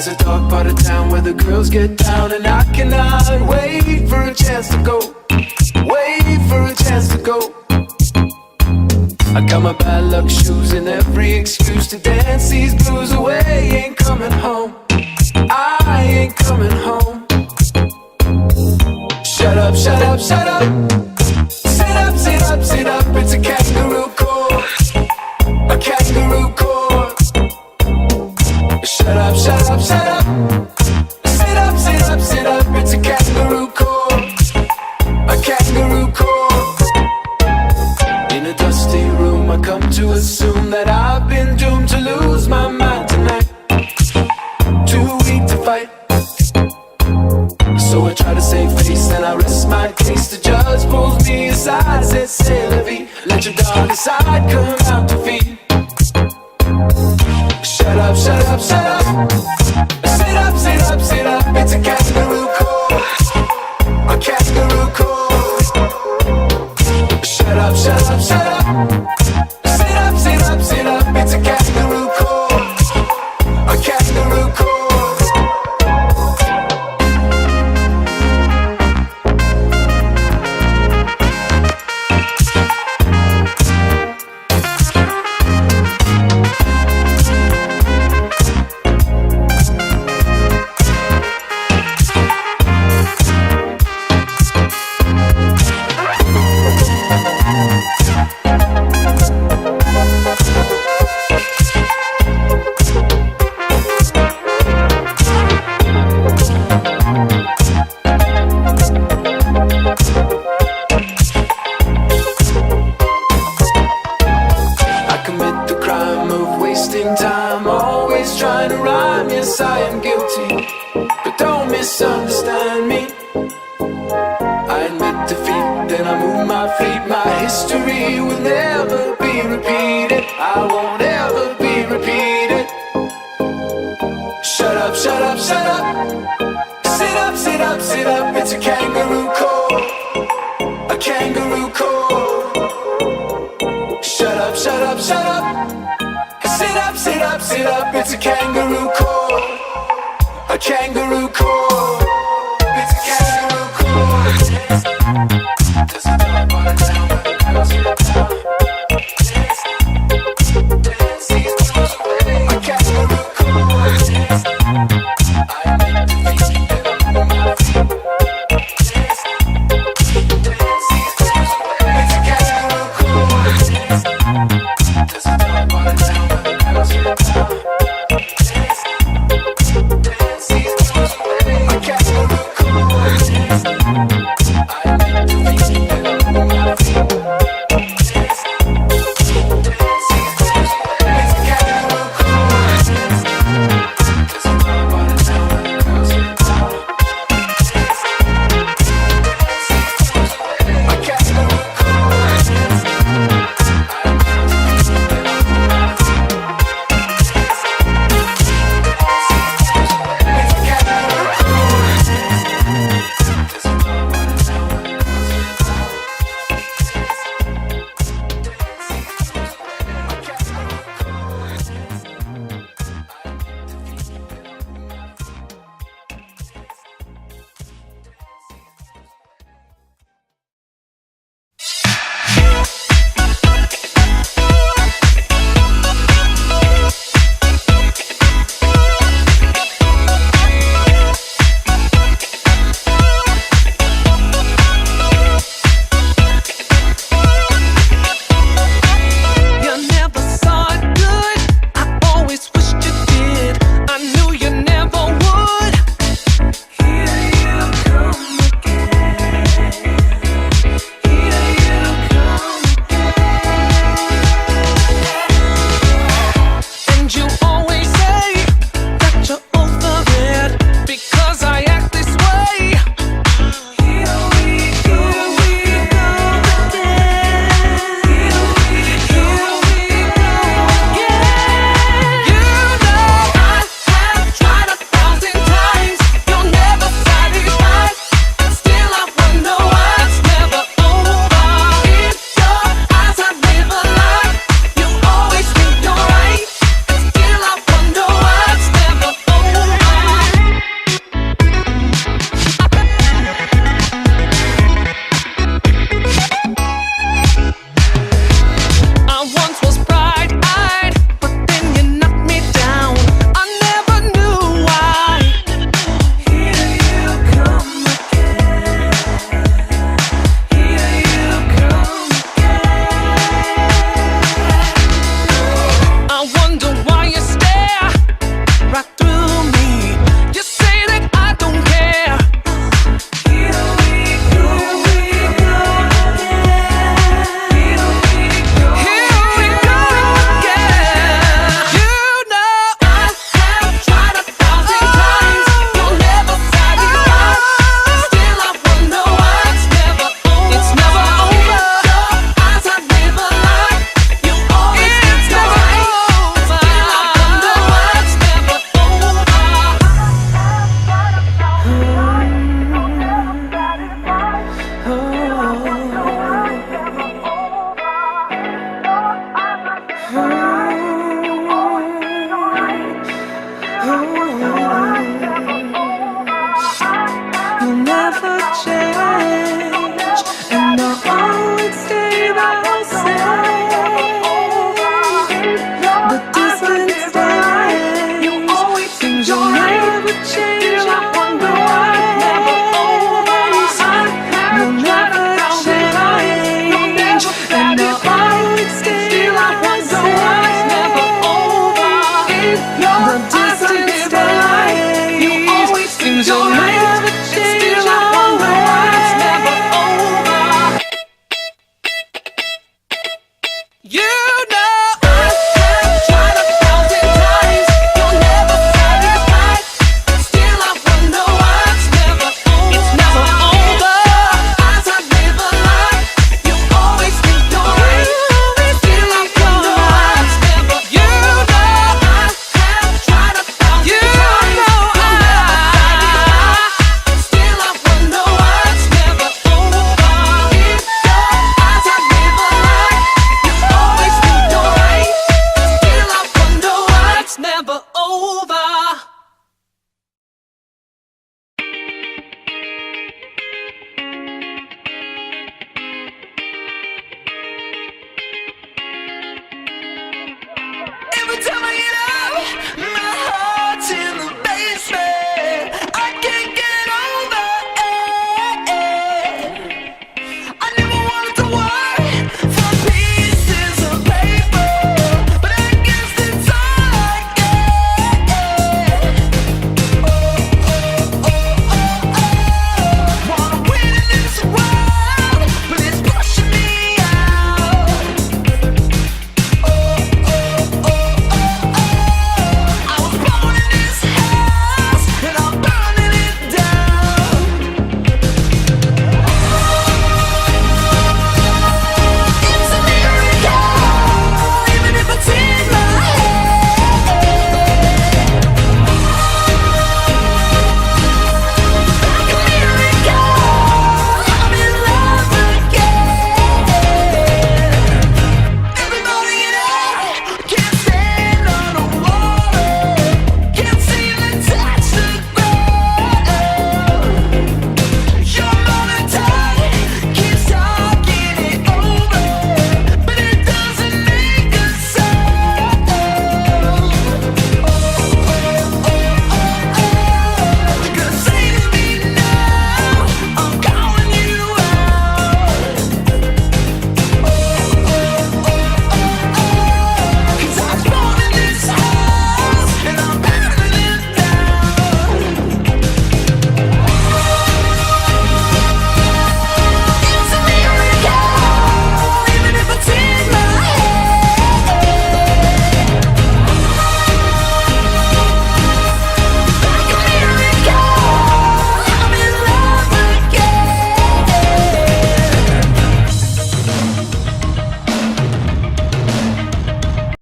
There's a dark part of town where the girls get down, and I cannot wait for a chance to go. Wait for a chance to go. I got my bad luck shoes and every excuse to dance these blues away. Ain't coming home, I ain't coming home. Shut up, shut up, shut up. Sit up, sit up, sit up. It's a kangaroo court, a kangaroo court. Shut up, shut up, shut up. Sit up, sit up, sit up. It's a kangaroo court, a kangaroo court. In a dusty room I come to assume that I've been doomed to lose my mind tonight. Too weak to fight, so I try to save face and I rest my case. The judge pulls me aside, says, "C'est la vie. Let your dark side come out to feed." Shut up, shut up, shut up. Sit up, sit up, sit up. It's a kangaroo court, a kangaroo court. Shut up, shut up, shut up. Sit up, sit up, sit up. It's a kangaroo court, a kangaroo court. Time, always trying to rhyme. Yes, I am guilty, but don't misunderstand me. I admit defeat, then I move my feet. My history will never be repeated. I won't ever be repeated. Shut up, shut up, shut up. Sit up, sit up, sit up. It's a kangaroo court, a kangaroo court. Shut up, shut up, shut up. Sit up, sit up, sit up. It's a kangaroo court, a kangaroo